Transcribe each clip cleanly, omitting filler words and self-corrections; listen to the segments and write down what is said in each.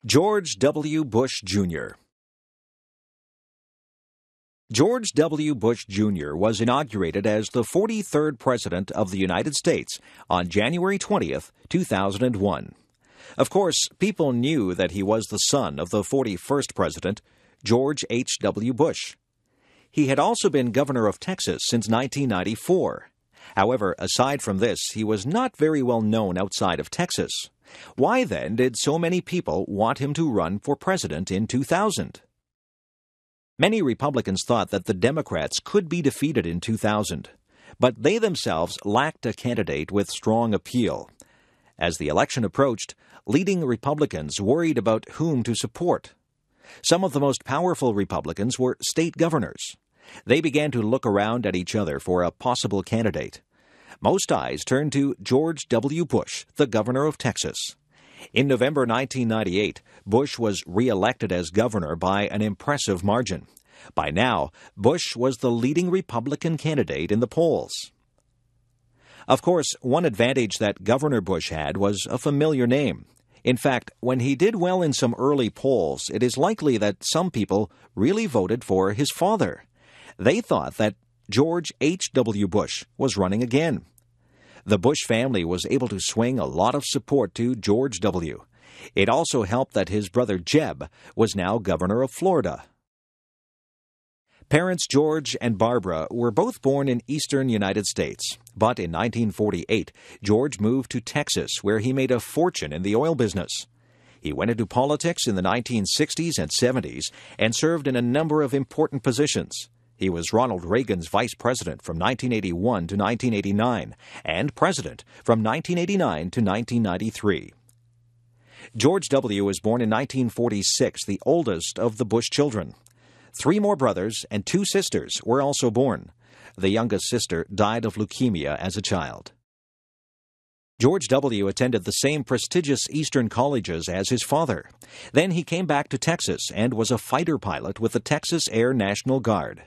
George W. Bush, Jr. George W. Bush, Jr. was inaugurated as the 43rd President of the United States on January 20th, 2001. Of course, people knew that he was the son of the 41st President, George H. W. Bush. He had also been governor of Texas since 1994. However, aside from this, he was not very well known outside of Texas. Why then did so many people want him to run for president in 2000? Many Republicans thought that the Democrats could be defeated in 2000, but they themselves lacked a candidate with strong appeal. As the election approached, leading Republicans worried about whom to support. Some of the most powerful Republicans were state governors. They began to look around at each other for a possible candidate. Most eyes turned to George W. Bush, the governor of Texas. In November 1998, Bush was re-elected as governor by an impressive margin. By now, Bush was the leading Republican candidate in the polls. Of course, one advantage that Governor Bush had was a familiar name. In fact, when he did well in some early polls, it is likely that some people really voted for his father. They thought that George H. W. Bush was running again. The Bush family was able to swing a lot of support to George W. It also helped that his brother Jeb was now governor of Florida. Parents George and Barbara were both born in eastern United States, but in 1948, George moved to Texas, where he made a fortune in the oil business. He went into politics in the 1960s and 70s and served in a number of important positions. He was Ronald Reagan's vice president from 1981 to 1989 and president from 1989 to 1993. George W. was born in 1946, the oldest of the Bush children. 3 more brothers and 2 sisters were also born. The youngest sister died of leukemia as a child. George W. attended the same prestigious Eastern colleges as his father. Then he came back to Texas and was a fighter pilot with the Texas Air National Guard.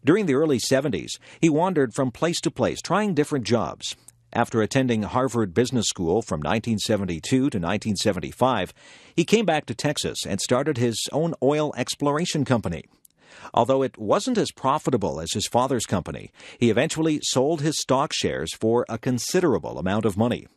During the early 70s, he wandered from place to place, trying different jobs. After attending Harvard Business School from 1972 to 1975, he came back to Texas and started his own oil exploration company. Although it wasn't as profitable as his father's company, he eventually sold his stock shares for a considerable amount of money.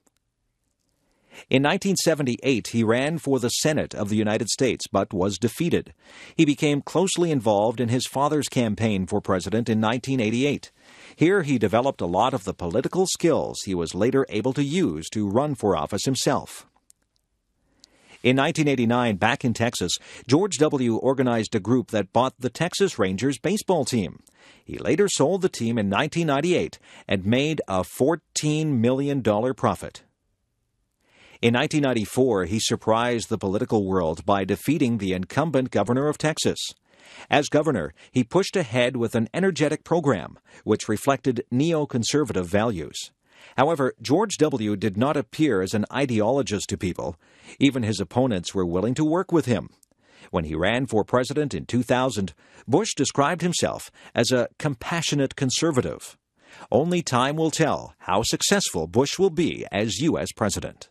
In 1978, he ran for the Senate of the United States, but was defeated. He became closely involved in his father's campaign for president in 1988. Here he developed a lot of the political skills he was later able to use to run for office himself. In 1989, back in Texas, George W. organized a group that bought the Texas Rangers baseball team. He later sold the team in 1998 and made a $14 million profit. In 1994, he surprised the political world by defeating the incumbent governor of Texas. As governor, he pushed ahead with an energetic program, which reflected neoconservative values. However, George W. did not appear as an ideologist to people. Even his opponents were willing to work with him. When he ran for president in 2000, Bush described himself as a compassionate conservative. Only time will tell how successful Bush will be as U.S. president.